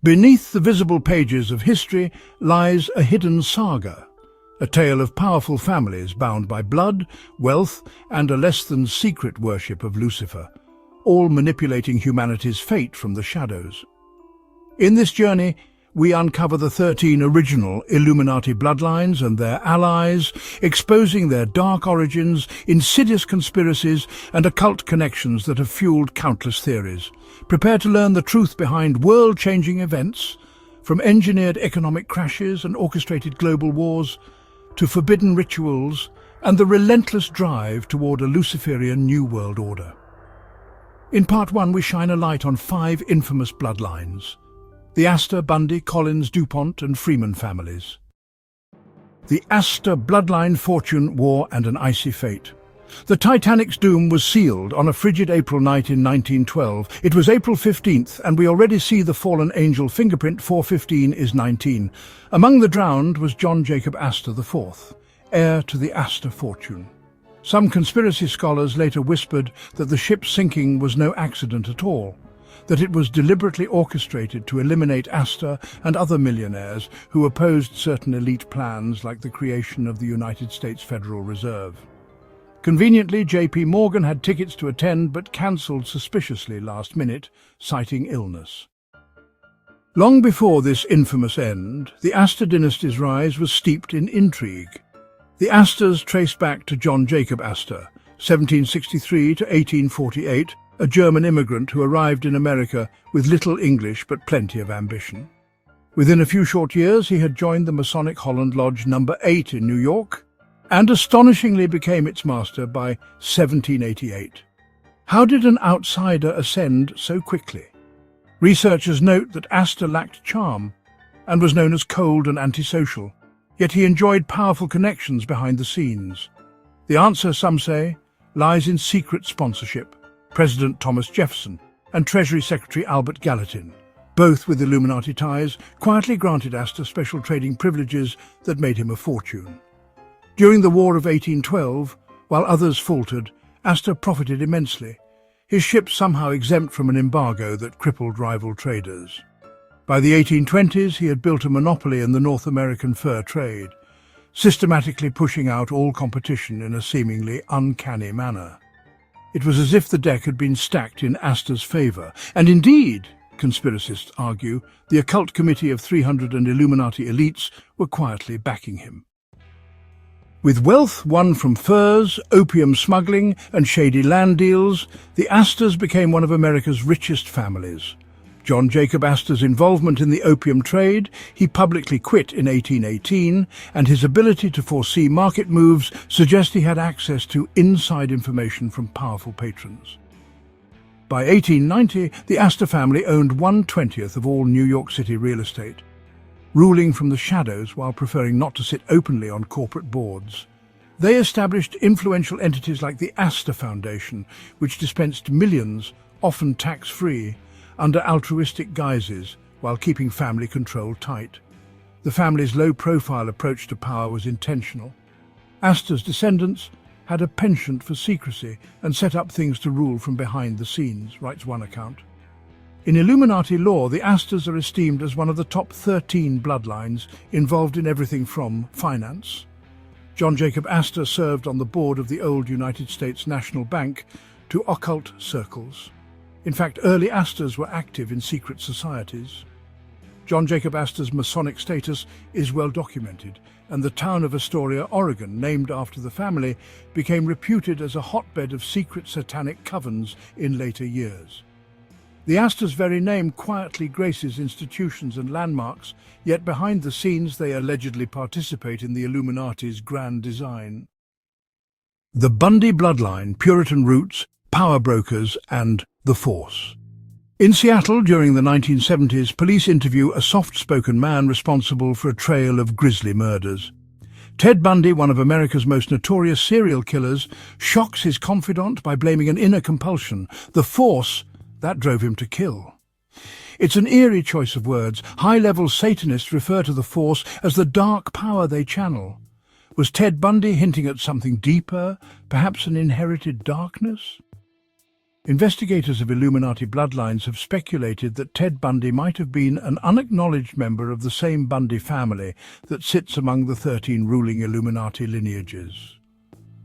Beneath the visible pages of history lies a hidden saga, a tale of powerful families bound by blood, wealth, and a less-than-secret worship of Lucifer, all manipulating humanity's fate from the shadows. In this journey, we uncover the 13 original Illuminati bloodlines and their allies, exposing their dark origins, insidious conspiracies, and occult connections that have fueled countless theories. Prepare to learn the truth behind world-changing events, from engineered economic crashes and orchestrated global wars, to forbidden rituals and the relentless drive toward a Luciferian New World Order. In Part 1, we shine a light on 5 infamous bloodlines: the Astor, Bundy, Collins, DuPont, and Freeman families. The Astor bloodline, fortune, war, and an icy fate. The Titanic's doom was sealed on a frigid April night in 1912. It was April 15th, and we already see the fallen angel fingerprint 415 is 19. Among the drowned was John Jacob Astor IV, heir to the Astor fortune. Some conspiracy scholars later whispered that the ship's sinking was no accident at all, that it was deliberately orchestrated to eliminate Astor and other millionaires who opposed certain elite plans like the creation of the United States Federal Reserve. Conveniently, J.P. Morgan had tickets to attend but cancelled suspiciously last minute, citing illness. Long before this infamous end, the Astor dynasty's rise was steeped in intrigue. The Astors traced back to John Jacob Astor, 1763 to 1848, a German immigrant who arrived in America with little English but plenty of ambition. Within a few short years, he had joined the Masonic Holland Lodge No. 8 in New York, and astonishingly became its master by 1788. How did an outsider ascend so quickly? Researchers note that Astor lacked charm and was known as cold and antisocial, yet he enjoyed powerful connections behind the scenes. The answer, some say, lies in secret sponsorship. President Thomas Jefferson and Treasury Secretary Albert Gallatin, both with Illuminati ties, quietly granted Astor special trading privileges that made him a fortune. During the War of 1812, while others faltered, Astor profited immensely, his ships somehow exempt from an embargo that crippled rival traders. By the 1820s, he had built a monopoly in the North American fur trade, systematically pushing out all competition in a seemingly uncanny manner. It was as if the deck had been stacked in Astor's favour, and indeed, conspiracists argue, the occult committee of 300 and Illuminati elites were quietly backing him. With wealth won from furs, opium smuggling, and shady land deals, the Astors became one of America's richest families. John Jacob Astor's involvement in the opium trade, he publicly quit in 1818, and his ability to foresee market moves suggest he had access to inside information from powerful patrons. By 1890, the Astor family owned 1/20 of all New York City real estate, ruling from the shadows while preferring not to sit openly on corporate boards. They established influential entities like the Astor Foundation, which dispensed millions, often tax-free, under altruistic guises while keeping family control tight. The family's low-profile approach to power was intentional. Astor's descendants had a penchant for secrecy and set up things to rule from behind the scenes, writes one account. In Illuminati lore, the Astors are esteemed as one of the top 13 bloodlines involved in everything from finance. John Jacob Astor served on the board of the old United States National Bank to occult circles. In fact, early Astors were active in secret societies. John Jacob Astor's Masonic status is well documented, and the town of Astoria, Oregon, named after the family, became reputed as a hotbed of secret satanic covens in later years. The Astor's very name quietly graces institutions and landmarks, yet behind the scenes they allegedly participate in the Illuminati's grand design. The Bundy bloodline, Puritan roots, power brokers, and the Force. In Seattle, during the 1970s, police interview a soft-spoken man responsible for a trail of grisly murders. Ted Bundy, one of America's most notorious serial killers, shocks his confidant by blaming an inner compulsion, the Force, that drove him to kill. It's an eerie choice of words. High-level Satanists refer to the Force as the dark power they channel. Was Ted Bundy hinting at something deeper, perhaps an inherited darkness? Investigators of Illuminati bloodlines have speculated that Ted Bundy might have been an unacknowledged member of the same Bundy family that sits among the 13 ruling Illuminati lineages.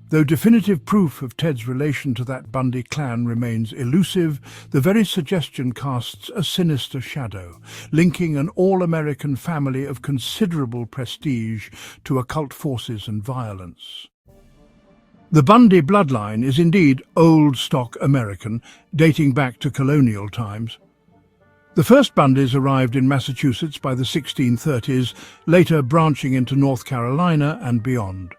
Though definitive proof of Ted's relation to that Bundy clan remains elusive, the very suggestion casts a sinister shadow, linking an all-American family of considerable prestige to occult forces and violence. The Bundy bloodline is indeed old stock American, dating back to colonial times. The first Bundys arrived in Massachusetts by the 1630s, later branching into North Carolina and beyond.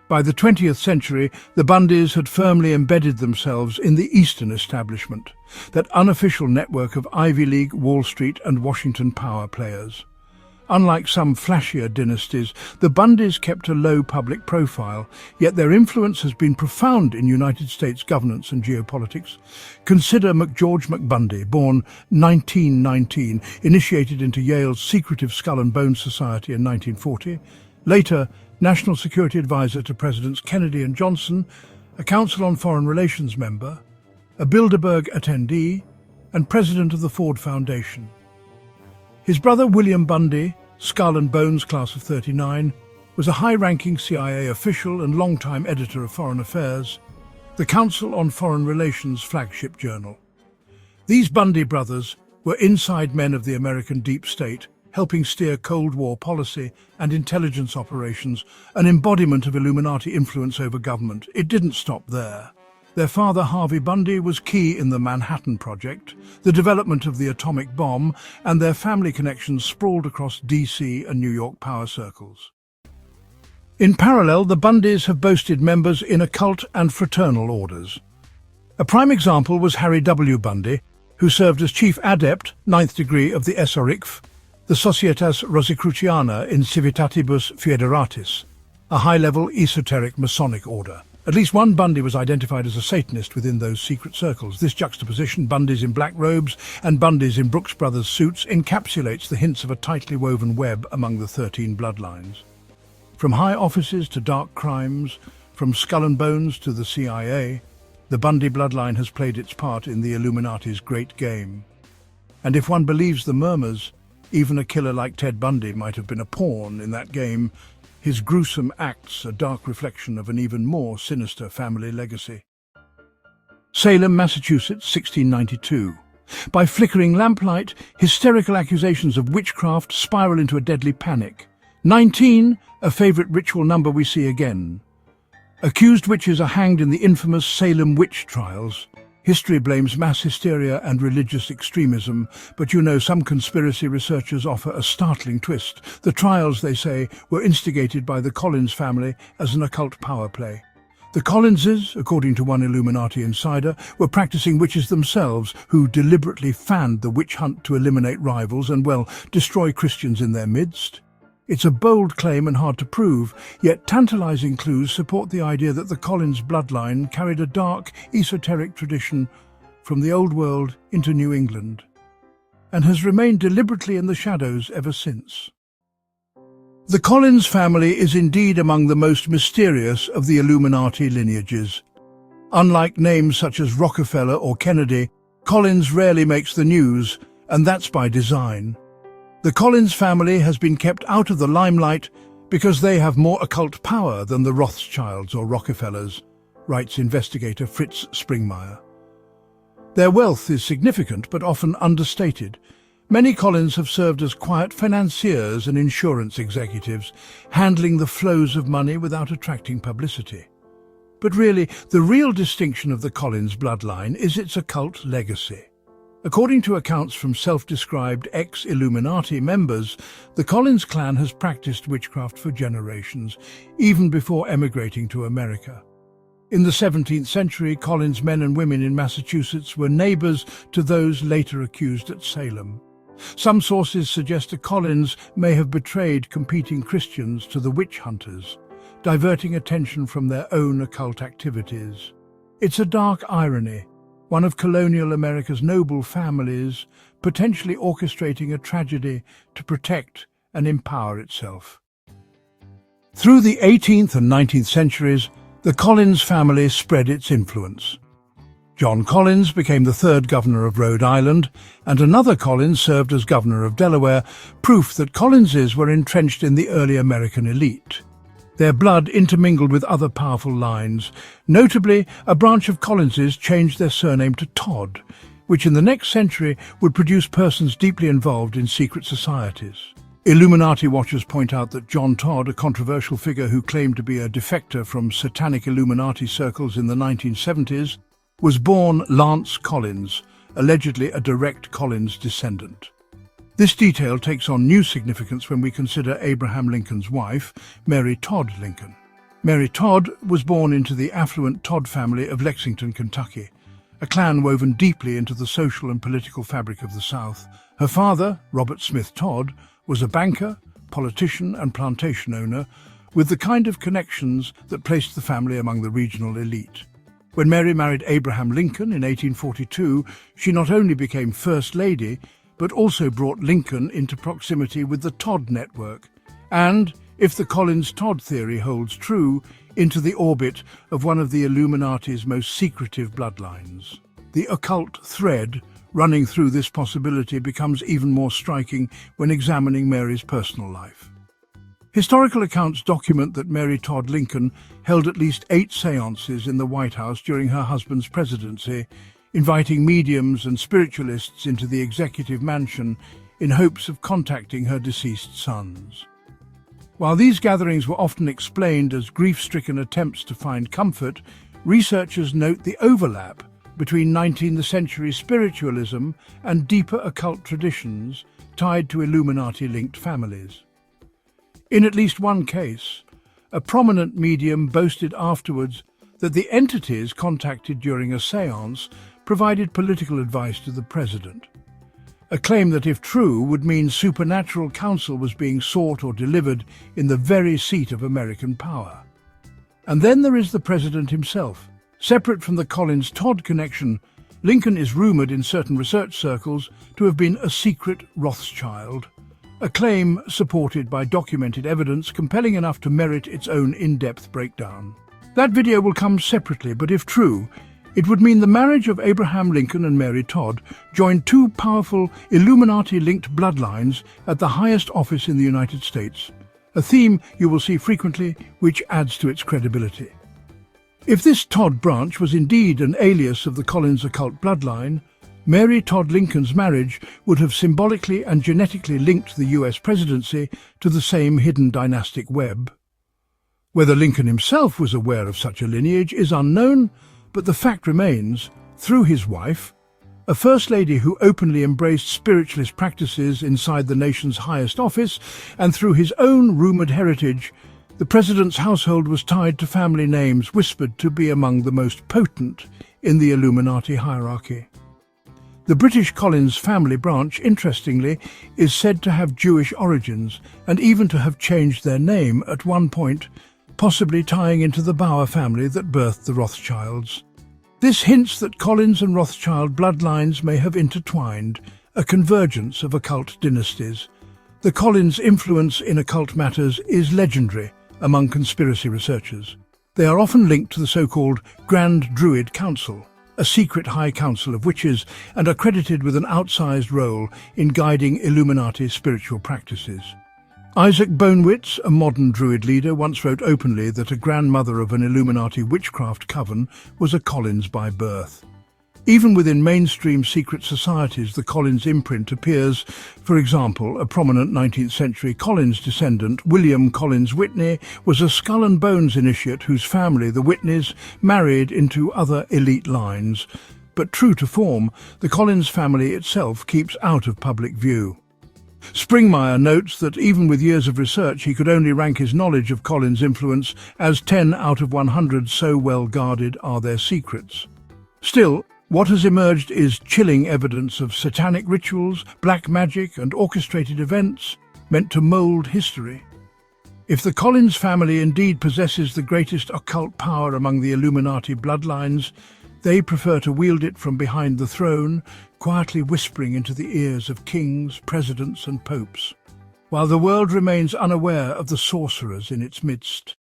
By the 20th century, the Bundys had firmly embedded themselves in the Eastern establishment, that unofficial network of Ivy League, Wall Street and Washington power players. Unlike some flashier dynasties, the Bundys kept a low public profile, yet their influence has been profound in United States governance and geopolitics. Consider George McBundy, born 1919, initiated into Yale's secretive Skull and Bones Society in 1940, later National Security Advisor to Presidents Kennedy and Johnson, a Council on Foreign Relations member, a Bilderberg attendee, and President of the Ford Foundation. His brother William Bundy, Skull and Bones Class of 39, was a high-ranking CIA official and longtime editor of Foreign Affairs, the Council on Foreign Relations flagship journal. These Bundy brothers were inside men of the American deep state, helping steer Cold War policy and intelligence operations, an embodiment of Illuminati influence over government. It didn't stop there. Their father, Harvey Bundy, was key in the Manhattan Project, the development of the atomic bomb, and their family connections sprawled across D.C. and New York power circles. In parallel, the Bundys have boasted members in occult and fraternal orders. A prime example was Harry W. Bundy, who served as chief adept, 9th degree, of the SRICF, the Societas Rosicruciana in Civitatibus Foederatis, a high-level esoteric Masonic order. At least one Bundy was identified as a Satanist within those secret circles. This juxtaposition, Bundys in black robes and Bundys in Brooks Brothers suits, encapsulates the hints of a tightly woven web among the 13 bloodlines. From high offices to dark crimes, from Skull and Bones to the CIA, the Bundy bloodline has played its part in the Illuminati's great game. And if one believes the murmurs, even a killer like Ted Bundy might have been a pawn in that game, his gruesome acts a dark reflection of an even more sinister family legacy. Salem, Massachusetts, 1692. By flickering lamplight, hysterical accusations of witchcraft spiral into a deadly panic. 19, a favorite ritual number we see again. Accused witches are hanged in the infamous Salem witch trials. History blames mass hysteria and religious extremism, but some conspiracy researchers offer a startling twist. The trials, they say, were instigated by the Collins family as an occult power play. The Collinses, according to one Illuminati insider, were practicing witches themselves, who deliberately fanned the witch hunt to eliminate rivals and, destroy Christians in their midst. It's a bold claim and hard to prove, yet tantalizing clues support the idea that the Collins bloodline carried a dark, esoteric tradition from the Old World into New England, and has remained deliberately in the shadows ever since. The Collins family is indeed among the most mysterious of the Illuminati lineages. Unlike names such as Rockefeller or Kennedy, Collins rarely makes the news, and that's by design. The Collins family has been kept out of the limelight because they have more occult power than the Rothschilds or Rockefellers, writes investigator Fritz Springmeier. Their wealth is significant but often understated. Many Collins have served as quiet financiers and insurance executives, handling the flows of money without attracting publicity. But really, the real distinction of the Collins bloodline is its occult legacy. According to accounts from self-described ex-Illuminati members, the Collins clan has practiced witchcraft for generations, even before emigrating to America. In the 17th century, Collins men and women in Massachusetts were neighbors to those later accused at Salem. Some sources suggest the Collins may have betrayed competing Christians to the witch hunters, diverting attention from their own occult activities. It's a dark irony, one of colonial America's noble families potentially orchestrating a tragedy to protect and empower itself. Through the 18th and 19th centuries, the Collins family spread its influence. John Collins became the third governor of Rhode Island, and another Collins served as governor of Delaware, proof that Collinses were entrenched in the early American elite. Their blood intermingled with other powerful lines. Notably, a branch of Collinses changed their surname to Todd, which in the next century would produce persons deeply involved in secret societies. Illuminati watchers point out that John Todd, a controversial figure who claimed to be a defector from satanic Illuminati circles in the 1970s, was born Lance Collins, allegedly a direct Collins descendant. This detail takes on new significance when we consider Abraham Lincoln's wife, Mary Todd Lincoln. Mary Todd was born into the affluent Todd family of Lexington, Kentucky, a clan woven deeply into the social and political fabric of the South. Her father, Robert Smith Todd, was a banker, politician and plantation owner, with the kind of connections that placed the family among the regional elite. When Mary married Abraham Lincoln in 1842, she not only became First Lady, but also brought Lincoln into proximity with the Todd network, and, if the Collins-Todd theory holds true, into the orbit of one of the Illuminati's most secretive bloodlines. The occult thread running through this possibility becomes even more striking when examining Mary's personal life. Historical accounts document that Mary Todd Lincoln held at least 8 seances in the White House during her husband's presidency, inviting mediums and spiritualists into the executive mansion in hopes of contacting her deceased sons. While these gatherings were often explained as grief-stricken attempts to find comfort, researchers note the overlap between 19th century spiritualism and deeper occult traditions tied to Illuminati-linked families. In at least one case, a prominent medium boasted afterwards that the entities contacted during a séance provided political advice to the president, a claim that, if true, would mean supernatural counsel was being sought or delivered in the very seat of American power. And then there is the president himself. Separate from the Collins-Todd connection, Lincoln is rumoured in certain research circles to have been a secret Rothschild, a claim supported by documented evidence compelling enough to merit its own in-depth breakdown. That video will come separately, but if true, it would mean the marriage of Abraham Lincoln and Mary Todd joined 2 powerful Illuminati-linked bloodlines at the highest office in the United States, a theme you will see frequently which adds to its credibility. If this Todd branch was indeed an alias of the Collins occult bloodline, Mary Todd Lincoln's marriage would have symbolically and genetically linked the US presidency to the same hidden dynastic web. Whether Lincoln himself was aware of such a lineage is unknown, but the fact remains, through his wife, a First Lady who openly embraced spiritualist practices inside the nation's highest office, and through his own rumoured heritage, the president's household was tied to family names whispered to be among the most potent in the Illuminati hierarchy. The British Collins family branch, interestingly, is said to have Jewish origins and even to have changed their name at one point, possibly tying into the Bauer family that birthed the Rothschilds. This hints that Collins and Rothschild bloodlines may have intertwined, a convergence of occult dynasties. The Collins' influence in occult matters is legendary among conspiracy researchers. They are often linked to the so-called Grand Druid Council, a secret high council of witches, and are credited with an outsized role in guiding Illuminati spiritual practices. Isaac Bonewits, a modern Druid leader, once wrote openly that a grandmother of an Illuminati witchcraft coven was a Collins by birth. Even within mainstream secret societies, the Collins imprint appears. For example, a prominent 19th century Collins descendant, William Collins Whitney, was a Skull and Bones initiate whose family, the Whitneys, married into other elite lines. But true to form, the Collins family itself keeps out of public view. Springmeyer notes that even with years of research, he could only rank his knowledge of Collins' influence as 10 out of 100, so well guarded are their secrets. Still, what has emerged is chilling evidence of satanic rituals, black magic and orchestrated events meant to mould history. If the Collins family indeed possesses the greatest occult power among the Illuminati bloodlines, they prefer to wield it from behind the throne, quietly whispering into the ears of kings, presidents and popes, while the world remains unaware of the sorcerers in its midst.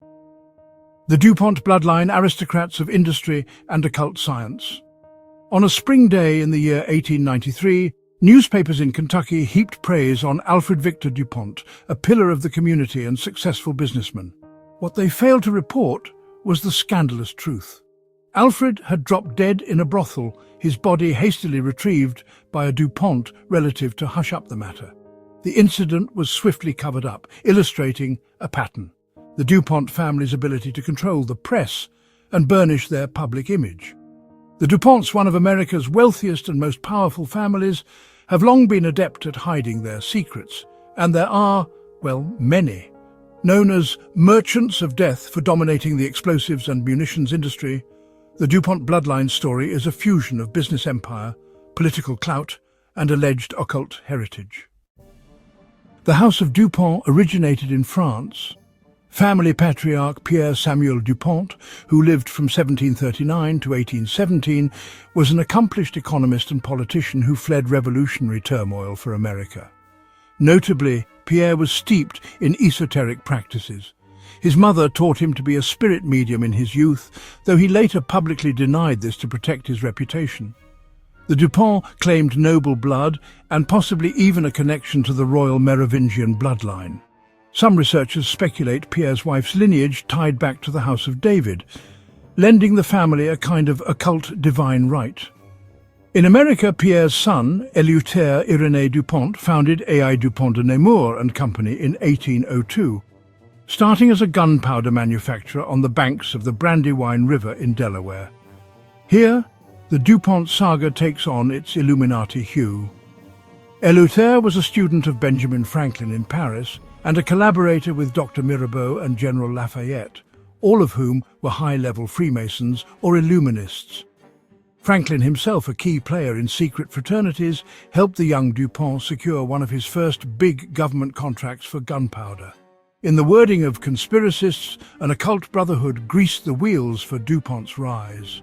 The DuPont bloodline, aristocrats of industry and occult science. On a spring day in the year 1893, newspapers in Kentucky heaped praise on Alfred Victor DuPont, a pillar of the community and successful businessman. What they failed to report was the scandalous truth. Alfred had dropped dead in a brothel, his body hastily retrieved by a DuPont relative to hush up the matter. The incident was swiftly covered up, illustrating a pattern: the DuPont family's ability to control the press and burnish their public image. The DuPonts, one of America's wealthiest and most powerful families, have long been adept at hiding their secrets, and there are, well, many. Known as merchants of death for dominating the explosives and munitions industry, the DuPont bloodline story is a fusion of business empire, political clout, and alleged occult heritage. The House of DuPont originated in France. Family patriarch Pierre Samuel DuPont, who lived from 1739 to 1817, was an accomplished economist and politician who fled revolutionary turmoil for America. Notably, Pierre was steeped in esoteric practices. His mother taught him to be a spirit medium in his youth, though he later publicly denied this to protect his reputation. The DuPont claimed noble blood and possibly even a connection to the royal Merovingian bloodline. Some researchers speculate Pierre's wife's lineage tied back to the House of David, lending the family a kind of occult divine right. In America, Pierre's son, Eleuthère Irénée DuPont, founded A.I. DuPont de Nemours and Company in 1802, starting as a gunpowder manufacturer on the banks of the Brandywine River in Delaware. Here, the DuPont saga takes on its Illuminati hue. Eleuthère was a student of Benjamin Franklin in Paris and a collaborator with Dr. Mirabeau and General Lafayette, all of whom were high-level Freemasons or Illuminists. Franklin himself, a key player in secret fraternities, helped the young DuPont secure one of his first big government contracts for gunpowder. In the wording of conspiracists, an occult brotherhood greased the wheels for DuPont's rise.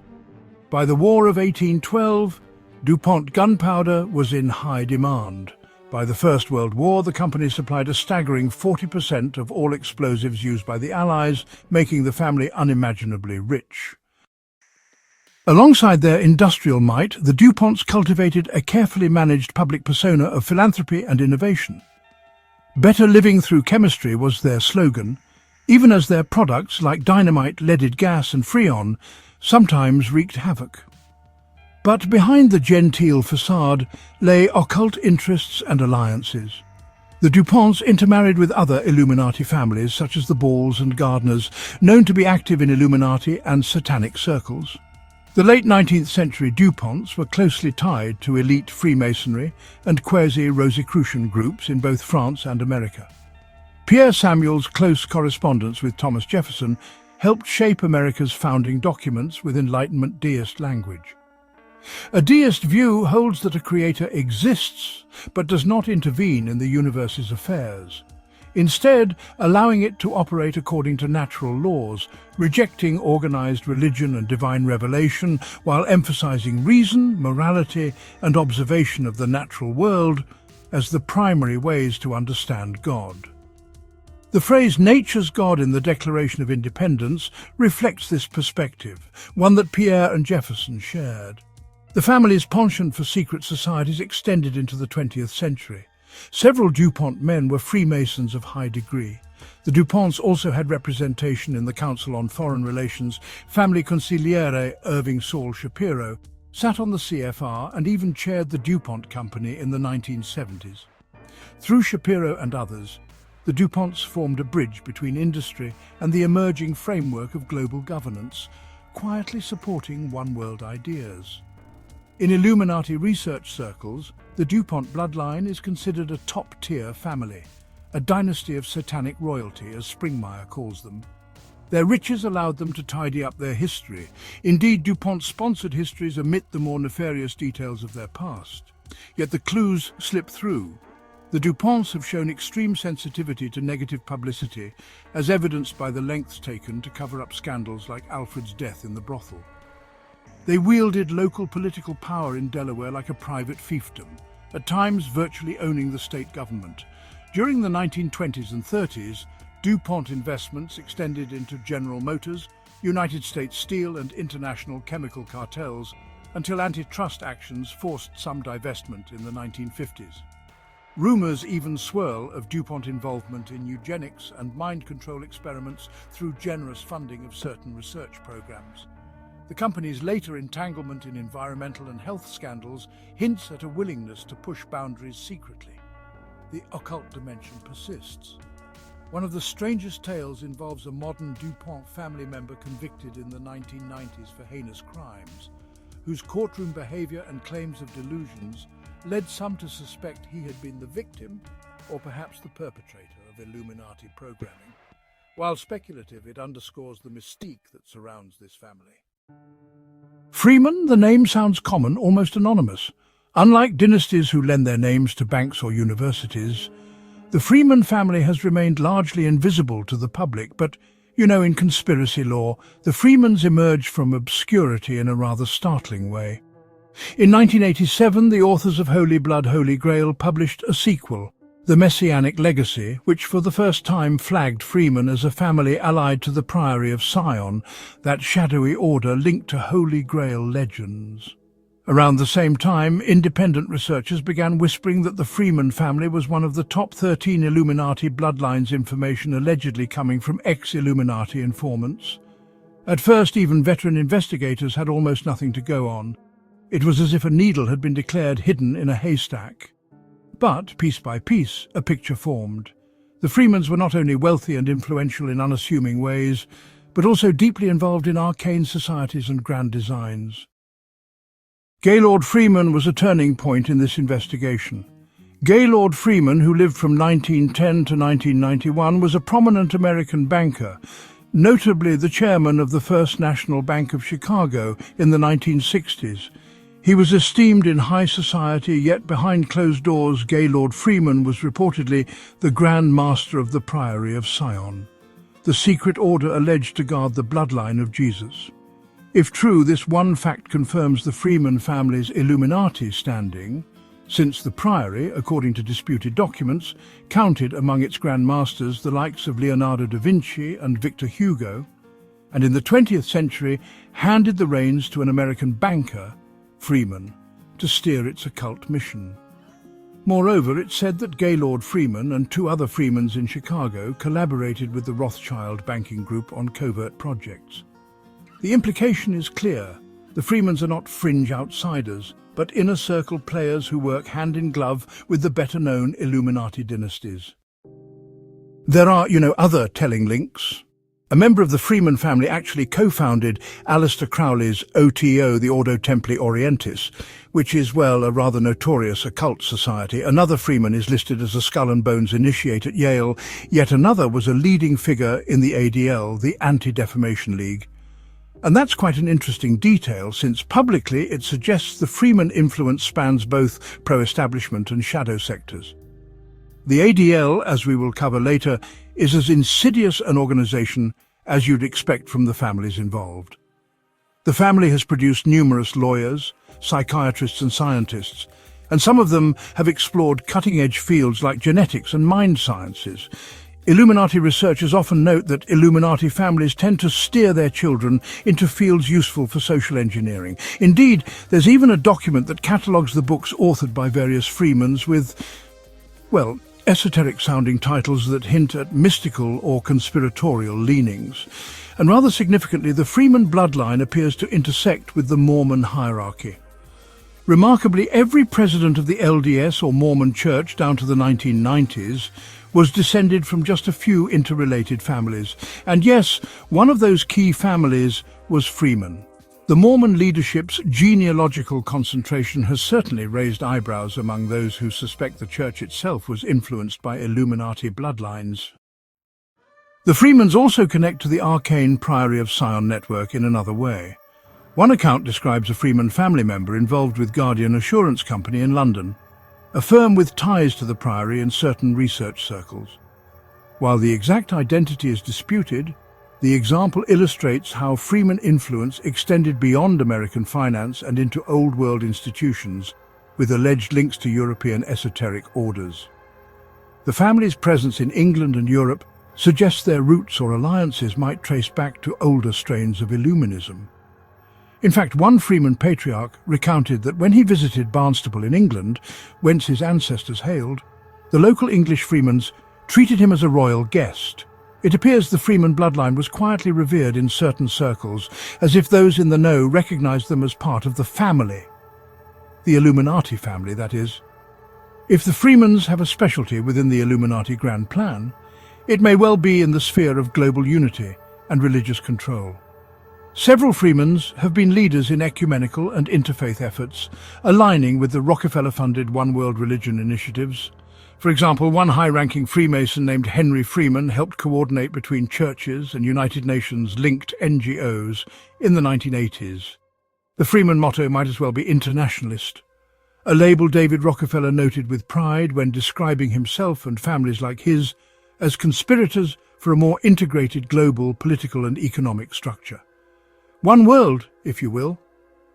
By the War of 1812, DuPont gunpowder was in high demand. By the First World War, the company supplied a staggering 40% of all explosives used by the Allies, making the family unimaginably rich. Alongside their industrial might, the DuPonts cultivated a carefully managed public persona of philanthropy and innovation. Better living through chemistry was their slogan, even as their products like dynamite, leaded gas and freon sometimes wreaked havoc. But behind the genteel facade lay occult interests and alliances. The DuPonts intermarried with other Illuminati families such as the Balls and Gardners, known to be active in Illuminati and satanic circles. The late 19th century DuPonts were closely tied to elite Freemasonry and quasi-Rosicrucian groups in both France and America. Pierre Samuel's close correspondence with Thomas Jefferson helped shape America's founding documents with Enlightenment deist language. A deist view holds that a creator exists, but does not intervene in the universe's affairs, instead allowing it to operate according to natural laws, rejecting organized religion and divine revelation, while emphasizing reason, morality, and observation of the natural world as the primary ways to understand God. The phrase "nature's God" in the Declaration of Independence reflects this perspective, one that Pierre and Jefferson shared. The family's penchant for secret societies extended into the 20th century. Several DuPont men were Freemasons of high degree. The DuPonts also had representation in the Council on Foreign Relations. Family consigliere Irving Saul Shapiro sat on the CFR and even chaired the DuPont Company in the 1970s. Through Shapiro and others, the DuPonts formed a bridge between industry and the emerging framework of global governance, quietly supporting one-world ideas. In Illuminati research circles, the DuPont bloodline is considered a top-tier family, a dynasty of satanic royalty, as Springmeyer calls them. Their riches allowed them to tidy up their history. Indeed, DuPont-sponsored histories omit the more nefarious details of their past. Yet the clues slip through. The DuPonts have shown extreme sensitivity to negative publicity, as evidenced by the lengths taken to cover up scandals like Alfred's death in the brothel. They wielded local political power in Delaware like a private fiefdom, at times virtually owning the state government. During the 1920s and 30s, DuPont investments extended into General Motors, United States Steel and international chemical cartels, until antitrust actions forced some divestment in the 1950s. Rumors even swirl of DuPont involvement in eugenics and mind control experiments through generous funding of certain research programs. The company's later entanglement in environmental and health scandals hints at a willingness to push boundaries secretly. The occult dimension persists. One of the strangest tales involves a modern DuPont family member convicted in the 1990s for heinous crimes, whose courtroom behavior and claims of delusions led some to suspect he had been the victim or perhaps the perpetrator of Illuminati programming. While speculative, it underscores the mystique that surrounds this family. Freeman, the name sounds common, almost anonymous. Unlike dynasties who lend their names to banks or universities, the Freeman family has remained largely invisible to the public, but, in conspiracy lore, the Freemans emerged from obscurity in a rather startling way. In 1987, the authors of Holy Blood, Holy Grail published a sequel, The Messianic Legacy, which for the first time flagged Freeman as a family allied to the Priory of Sion, that shadowy order linked to Holy Grail legends. Around the same time, independent researchers began whispering that the Freeman family was one of the top 13 Illuminati bloodlines, information allegedly coming from ex-Illuminati informants. At first, even veteran investigators had almost nothing to go on. It was as if a needle had been declared hidden in a haystack. But, piece by piece, a picture formed. The Freemans were not only wealthy and influential in unassuming ways, but also deeply involved in arcane societies and grand designs. Gaylord Freeman was a turning point in this investigation. Gaylord Freeman, who lived from 1910 to 1991, was a prominent American banker, notably the chairman of the First National Bank of Chicago in the 1960s. He was esteemed in high society, yet behind closed doors, Gaylord Freeman was reportedly the Grand Master of the Priory of Sion, the secret order alleged to guard the bloodline of Jesus. If true, this one fact confirms the Freeman family's Illuminati standing, since the Priory, according to disputed documents, counted among its Grand Masters the likes of Leonardo da Vinci and Victor Hugo, and in the 20th century handed the reins to an American banker, Freeman, to steer its occult mission. Moreover, it's said that Gaylord Freeman and two other Freemans in Chicago collaborated with the Rothschild banking group on covert projects. The implication is clear. The Freemans are not fringe outsiders, but inner circle players who work hand in glove with the better-known Illuminati dynasties. There are, other telling links. A member of the Freeman family actually co-founded Aleister Crowley's OTO, the Ordo Templi Orientis, which is, a rather notorious occult society. Another Freeman is listed as a Skull and Bones initiate at Yale, yet another was a leading figure in the ADL, the Anti-Defamation League. And that's quite an interesting detail, since publicly it suggests the Freeman influence spans both pro-establishment and shadow sectors. The ADL, as we will cover later, is as insidious an organization as you'd expect from the families involved. The family has produced numerous lawyers, psychiatrists and scientists, and some of them have explored cutting-edge fields like genetics and mind sciences. Illuminati researchers often note that Illuminati families tend to steer their children into fields useful for social engineering. Indeed, there's even a document that catalogues the books authored by various Freemans with, esoteric-sounding titles that hint at mystical or conspiratorial leanings. And rather significantly, the Freeman bloodline appears to intersect with the Mormon hierarchy. Remarkably, every president of the LDS or Mormon Church down to the 1990s was descended from just a few interrelated families. And yes, one of those key families was Freeman. The Mormon leadership's genealogical concentration has certainly raised eyebrows among those who suspect the church itself was influenced by Illuminati bloodlines. The Freemans also connect to the arcane Priory of Sion network in another way. One account describes a Freeman family member involved with Guardian Assurance Company in London, a firm with ties to the Priory in certain research circles. While the exact identity is disputed, the example illustrates how Freeman influence extended beyond American finance and into old-world institutions, with alleged links to European esoteric orders. The family's presence in England and Europe suggests their roots or alliances might trace back to older strains of Illuminism. In fact, one Freeman patriarch recounted that when he visited Barnstaple in England, whence his ancestors hailed, the local English Freemans treated him as a royal guest. It appears the Freeman bloodline was quietly revered in certain circles, as if those in the know recognized them as part of the family. The Illuminati family, that is. If the Freemans have a specialty within the Illuminati grand plan, it may well be in the sphere of global unity and religious control. Several Freemans have been leaders in ecumenical and interfaith efforts, aligning with the Rockefeller-funded One World Religion initiatives. For example, one high-ranking Freemason named Henry Freeman helped coordinate between churches and United Nations-linked NGOs in the 1980s. The Freeman motto might as well be internationalist, a label David Rockefeller noted with pride when describing himself and families like his as conspirators for a more integrated global political and economic structure. One world, if you will.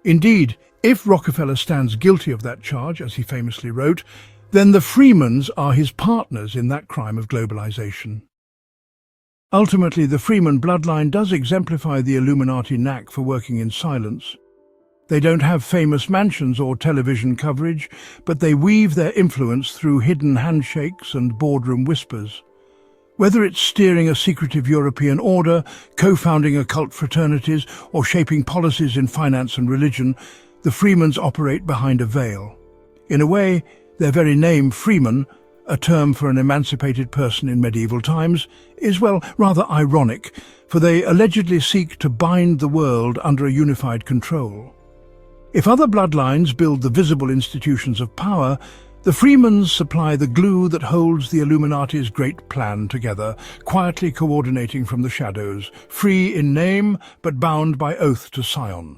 Indeed, if Rockefeller stands guilty of that charge, as he famously wrote, then the Freemans are his partners in that crime of globalization. Ultimately, the Freeman bloodline does exemplify the Illuminati knack for working in silence. They don't have famous mansions or television coverage, but they weave their influence through hidden handshakes and boardroom whispers. Whether it's steering a secretive European order, co-founding occult fraternities, or shaping policies in finance and religion, the Freemans operate behind a veil. In a way, their very name, Freeman, a term for an emancipated person in medieval times, is, well, rather ironic, for they allegedly seek to bind the world under a unified control. If other bloodlines build the visible institutions of power, the Freemans supply the glue that holds the Illuminati's great plan together, quietly coordinating from the shadows, free in name but bound by oath to Sion.